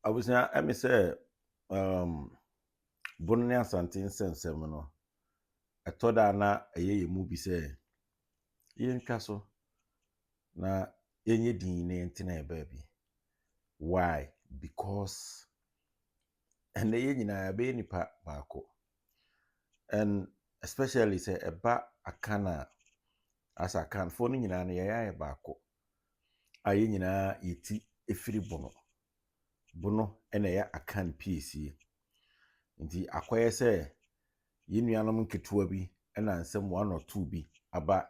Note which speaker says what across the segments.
Speaker 1: I was now, let me say, Bonia Santin Sensem, I told her na a year movie say, Ian Castle, na any dinner baby. Why? Because, and the yen I be any part barco, and especially say a ba a cana as I can phone in an air barco. I yen iti a free bono, and a can PC. Nti akwye sɛ yenuanom nketewa bi na nsɛm 1 or 2 bi aba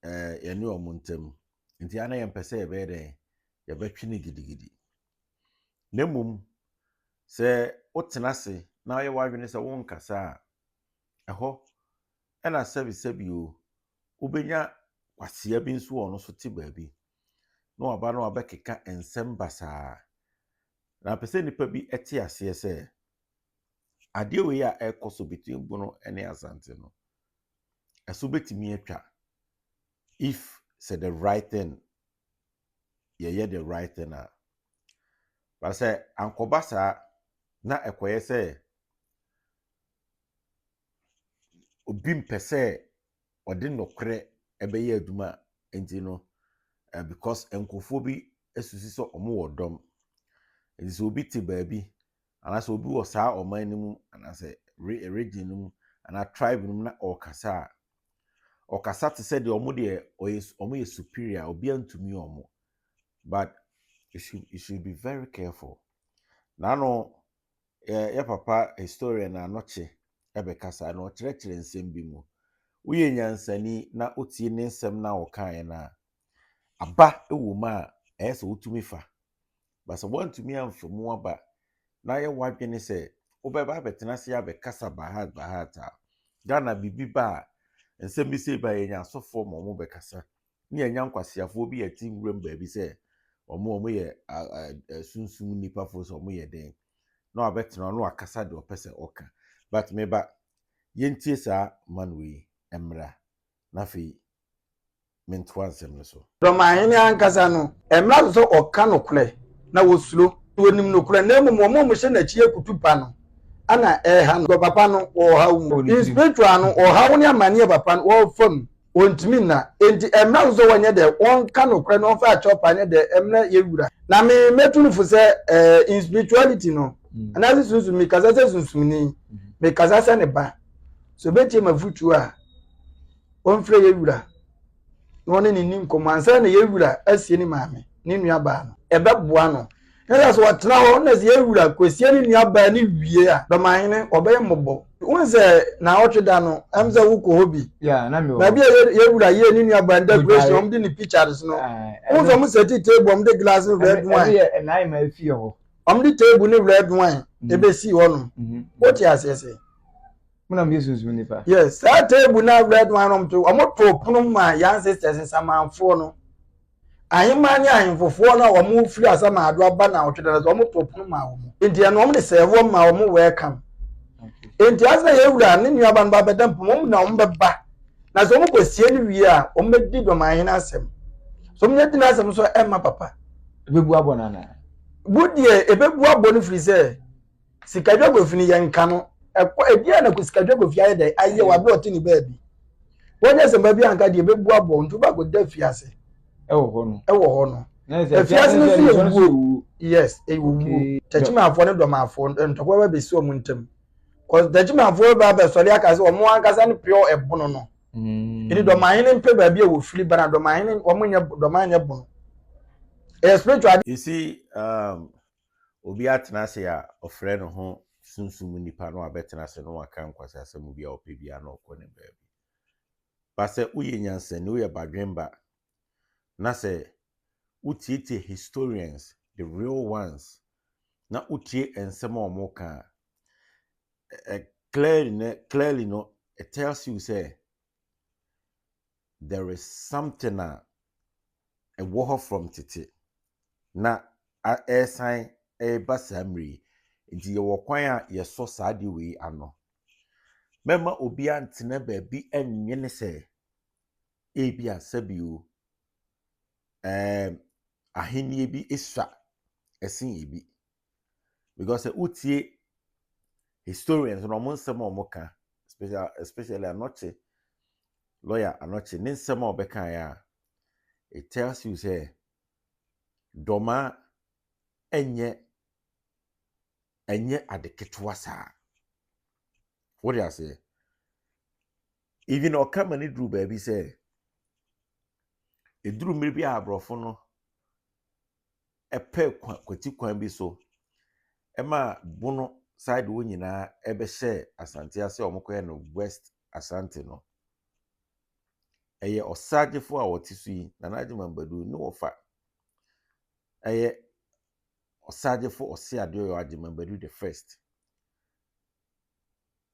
Speaker 1: yɛne ɔmo ntam. Nti ana yɛmpɛ sɛ yɛbɛyɛ dɛn yɛbɛtwe ne gidigidi. Na mmom sɛ wotena ase na ɔyɛ w'adwene sɛ wonkasa a ɛhɔ ɛna sɛbi o wobɛnya kwasea bi nso wɔ no so te baabi na waba na wabɛkeka nsɛm basaa. Na apɛ sɛ nipa bi ɛte aseɛ sɛ adeɛ wei a ɛkɔ so between Bono ne Asante no ɛso betumi atwa if say the right thing yɛyɛ the right thing a but sɛ ankɔba saa na ɛkɔyɛ sɛ obi mpɛ sɛ ɔde nnɔkorɛ ɛbɛyɛ adwuma nti no because nkurɔfoɔ bi asusi sɛ ɔmo wɔ dɔm nti sɛ obi te baabi anaasɛ obi wɔ saa ɔman no mu anaasɛ region no mu anaa tribe no mu na ɔrekasa a ɔkasa te sɛ deɛ ɔmo deɛ ɔmo yɛ superior obi antumi ɔmo but you should be very careful. Nano yɛ papa historian na anɔkye ɛbɛkasa na ɔkyerɛkyerɛ nsɛm bi mu woyɛ nyansani na otie ne nsɛm na ɔkaeɛ na aba ɛwɔ mu a ɛyɛ sɛ wotumi fa but sɛ woantumi amfa mu aba na yɛ wadwene sɛ wobɛba abɛtena ase abɛkasa bahat a Ghana bibi ba a nsɛm bi sɛ ba yɛnya asɔfoɔ ma ɔmo bɛkasa ne yɛnya nkwasiafoɔ bi yɛte nwuram baabi sɛ ɔmo yɛ sunsum nipafoɔ sɛ ɔmo yɛ den na wabɛtena no akasa de ɔpɛ sɛ ɔka but meba yɛntie saa man wei mmra na afei mentoa nsɛm no so.
Speaker 2: Dɔmahene ankasa no mmra so ɔka no korɛ na wosuro wonim no korɛ na mmom ɔmo hyɛ n'akyi akutu pa no ana ɛha no papa no ɔha mu spiritual no ɔha ne amane papa no ɔfam ontimi na enti mmra so wɔnyɛ dɛ wɔnka no korɛ na ɔfa akyɛ pa nyɛ dɛ mmra yɛwura na me metu no fo sɛ in spirituality no anase sunsun me kasa sɛ sunsumni me kasa sɛ ne ba so betie mafutu a ɔmfrɛ yɛwura na ɔne ne nim kɔmansa na yɛwura asie ne maame ne nua baa no ɛbɛboa no na so wɔtena hɔ na sɛ yɛwura kɔsie ne nua baa ne wie a dɔmahene ɔbɛyɛ mmɔbɔ wɔn sɛ na ɔtwe da no ɛm sɛ wokɔ hɔ bi baabi a yɛwura yɛ ne nua baa decoration ɔm de ne pictures no wɔn sɛ ɔm sɛti table ɔm de glass ne red wine ɔm de table ne red wine ɛbɛsi hɔ no wote aseɛ sɛ
Speaker 3: Muna myesusu nipa.
Speaker 2: Yes, that table na red wine ɔm to ɔm to pono ma yan sisters nsamanfoɔ no ahemma ne ahemfofoɔ na ɔmo firi asama ado aba na ɔtwe da so ɔmo to pono ma ɔmo enti ɛno ɔmo de sɛɛfo ma ɔmo welcome enti asa yɛwura ne nua ba no ba bɛda mpom ɔmo na ɔmo bɛba na so ɔmo kɔsie ne wie a ɔmo bɛdi dɔmahene asɛm so ɔmo nyɛ na asɛm so ɛma papa
Speaker 3: Ebebu abɔ nana.
Speaker 2: budie ebebu abɔ no firi sɛ sikadwa gofini yɛn ka no ɛkɔ ebia na sikadwa gofi ayɛ dɛ ayɛ wa bɛ ɔte ne baabi wɔnyɛ sɛ baabi anka deɛ ebebu abɔ nto ba go da fiase
Speaker 3: Ɛwɔ hɔ no.
Speaker 2: ɛwɔ hɔ no fiase no so yɛ yes ewu tɛkyimafo ne dɔmafo ntɔkwa ba besi ɔmo ntam cause tɛkyimafo ba bɛ sɔre aka sɛ ɔmo ankasa ne pure ɛbono no ɛni dɔmahene mpɛ baabi a wɔfiri bana dɔmahene ɔmo nyɛ dɔmahene bono spiritual.
Speaker 1: You see obi atena ase a ɔfrɛ no ho sunsum nipa no abɛtena ase no waka nkwasa asɛm bi a ɔpɛ bi a na ɔkɔ ne baabi ba sɛ woyɛ nyansani woyɛ badwemba na sɛ wotietie historians the real ones na wotie nsɛm a ɔmo ka clearly no it tells you say there is something a ɛwɔ hɔ from tete na ɛsan ɛba saa mmiri nti yɛwɔ kwan a yɛsɔ saa de wei ano mɛma obi antena baabi ɛnwene sɛ ebi asabi o ahenni bi esua ɛsen ebi because utie historians no mo nsɛm a ɔmo ka especially Anoche lawyer Anoche ne nsɛm a ɔbɛka ya it tells you say dɔma enye adeketewa saa what I say even ɔkama ne duru baabi sɛ eduru mmiri bi a aborɔfo no ɛpɛ kwati kwan bi so ɛma bono side wo nyinaa ɛbɛhyɛ asante ase a ɔmokɔyɛ no west asante no ɛyɛ ɔsagyefo a wɔte so yi na n'adwuma mbadu ne wɔfa ɛyɛ ɔsagyefo ɔse ade ɔyɛ adwuma mbadu the first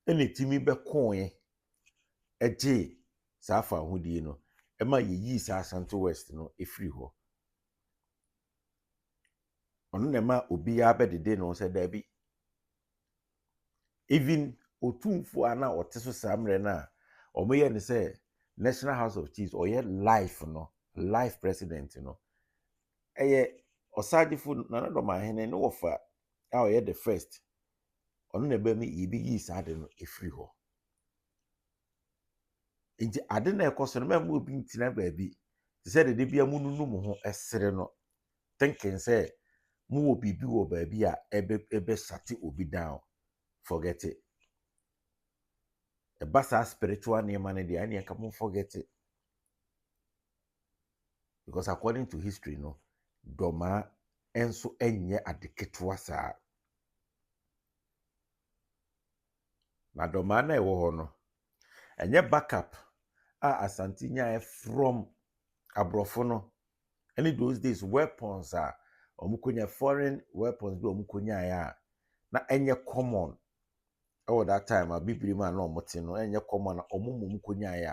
Speaker 1: ɛna timi bɛkɔɔɛ ɛgye saa afa ahodie no ɛma yɛyi saa asante west no ɛfiri hɔ ɔno na ɛma obiara bɛdede no sɛ daabi even otumfo a na ɔte so saa mmerɛ no a ɔmoyɛ ne sɛ National House of Chiefs ɔyɛ life president no ɛyɛ ɔsagyefo Nana Dɔmahene ne wɔfa a ɔyɛ the first ɔno na ɛbɛmi yɛbɛyi saa de no ɛfiri hɔ nti ade na ɛkɔ so no mɛma obi ntina baabi te sɛ dede bia mu nunu mu ho ɛsere no thinking sɛ mu wɔ biribi wɔ baabi a ɛbɛsate obi down forget it ɛba saa spiritual nneɛma no deɛ ɛne ɛka mo forget it because according to history no dɔmaa ɛnso ɛnyɛ adeketewa saa na dɔmaa na ɛwɔ hɔ no ɛnyɛ backup a asante nyae from aborɔfo no ɛne those days weapons a ɔmokonya foreign weapons bi ɔmokonyaeɛ a na ɛnyɛ common ɛwɔ that time a bibiri mu a na ɔmote no ɛnyɛ common a ɔmo konyaeɛ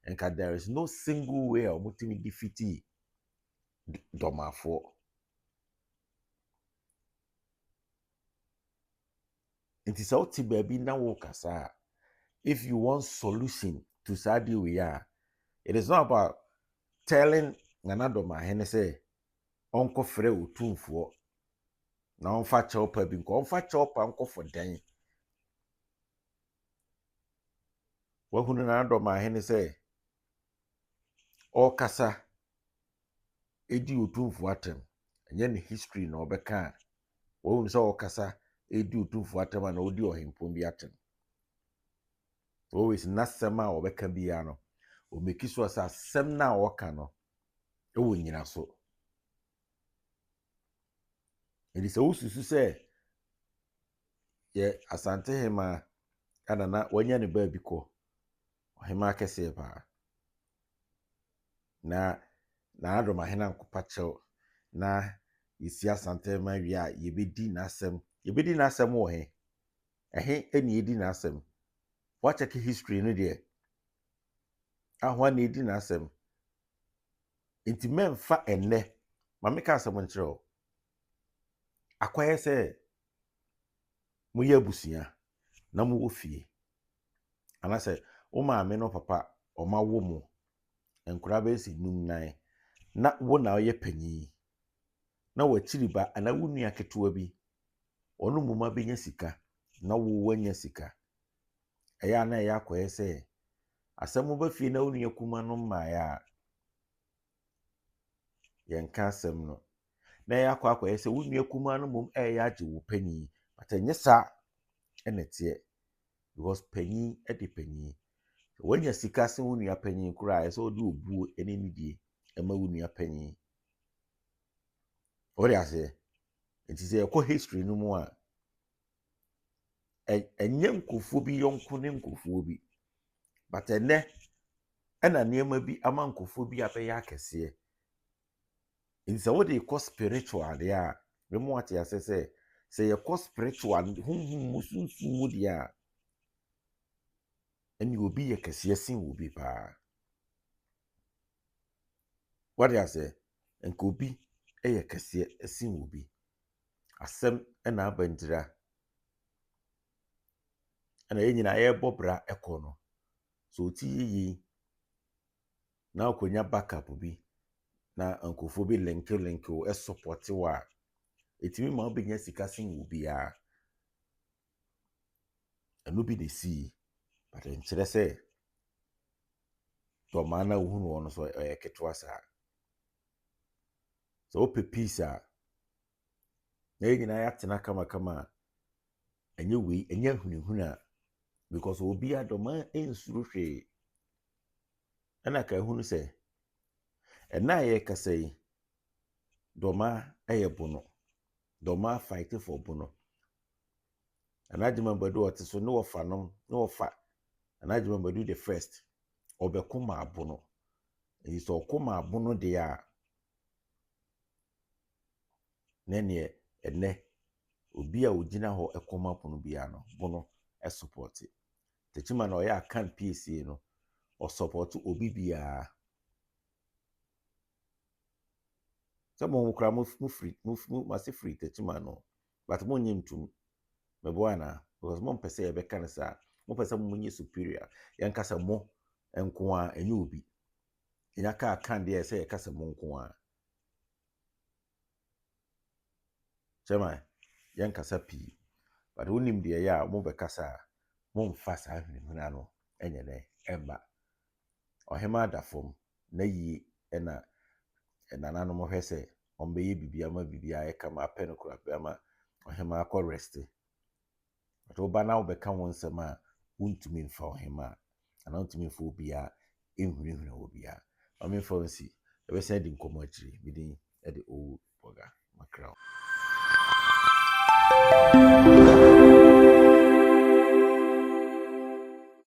Speaker 1: a nka there is no single way a ɔmotumi defeat dɔmafoɔ nti sɛ wote baabi na wo kasa if you want solution to saa deɛ wei a it is not about telling Nana Dɔmahene sɛ ɔnkɔ frɛ otumfoɔ na ɔmfa kyɛwpa bi nkɔ ɔmfa kyɛwpa nkɔ for dan wahunu Nana Dɔmahene sɛ ɔkasa edi otumfoɔ atem ɛnyɛ ne history na ɔbɛka a wahunu sɛ ɔkasa edi otumfoɔ atem a na odi ɔhempɔn bi atem always n'asɛm a ɔbɛka biara no ɔmeki so sɛ asɛm na ɔka no ɛwɔ nyina so ɛdi sɛ wosusu sɛ yɛ asante hema ana na wanya ne baabi kɔ ɔhema akɛseɛ paa na Nana Dɔmahene ankɔpa kyɛw na yɛsi asante hema wie a yɛbɛdi n'asɛm wɔ he ɛhe ɛne yɛdi n'asɛm wakyɛke history no deɛ ahoa na yɛdi n'asɛm nti mɛmfa ɛnnɛ ma meka asɛm nkyerɛ wo akɔyɛ sɛ moyɛ abusua na mowɔ fie anasɛ wo maame no papa ɔma wo mu nkora bɛsi num nan na wo na ɔyɛ panyin na wakyiri ba ana wo nua ketewa bi ɔno muma bɛnya sika na wo wanya sika ɛyɛ na ɛyɛ akɔyɛ sɛ asɛm ba fie na wo nua kuma no mmaeɛ a yɛnka asɛm no na ɛyɛ akɔyɛ sɛ wo nua kuma no mom ɛyɛ agye wo panyin but ɛnyɛ saa ɛna teɛ because panyin ɛde panyin wanya sika sɛ wo nua panyin koraa ɛsɛ ɔde obuo ɛne nidie ɛma wo nua panyin ɔde aseɛ nti sɛ ɛkɔ history no mu a ɛnyɛ nkurɔfoɔ bi yɔnko ne nkurɔfoɔ bi but ɛnɛ ɛna nneɛma bi ama nkurɔfoɔ bi abɛyɛ akɛseɛ nti sɛ wode kɔ spiritual deɛ a bɛmu ate ase sɛ yɛkɔ spiritual honhom mu sunsun mu deɛ a ɛne obi yɛ kɛseɛ sen obi paa wode ase nka obi ɛyɛ kɛseɛ sen obi asɛm ɛna abandira ɛna yɛn nyinaa yɛbɔ bra ɛkɔ no so oti yiyi na okonya backup bi na nkurɔfoɔ bi linke wo ɛsupport wa etimi ma obenya sika sen wo bia eno bi de si but nkyerɛ sɛ dɔma na wo no no so ketewa saa so ope peace a na nyina ya tena kama enye wei enye hunihuna because obi adɔma ensuro hwe ɛna ka hunu sɛ ɛna yɛ kasa yi dɔma ɛyɛ bono dɔma fight for bono anadwuma badu ɔte so ne wɔfa nom ne wɔfa anadwuma badu the first ɔbɛko ma abono yi so ɔko ma abono de a nene ene obi a ogina hɔ ɛkɔma pono bia no bono support techima na ɔyɛ akan PSA no o support obi bia some mo kra mo free mo se free techima no but mo nyim tum me boana because mo pese e be kan sa mo pese mo nye superior yan kasa mo enko a enye obi nya ka kan de se e kasa mo nko a chema yan kasa pi but wonim de ya mo be kasa mo mfa sa hwehuna no enye ne emba ohema adafom na yi na nananom hwɛ sɛ ɔmbɛyɛ bibia ma bibia e kama apɛ no kora bia ma ohema akɔ rest but oba na obɛka wo nsɛm a wontumi mfa ohema ana wontumi mfa obia ehunihuna obia ɔmemfa nsi ɛbɛsɛ di nkɔmɔ akyiri bidin ɛde owu boga makraw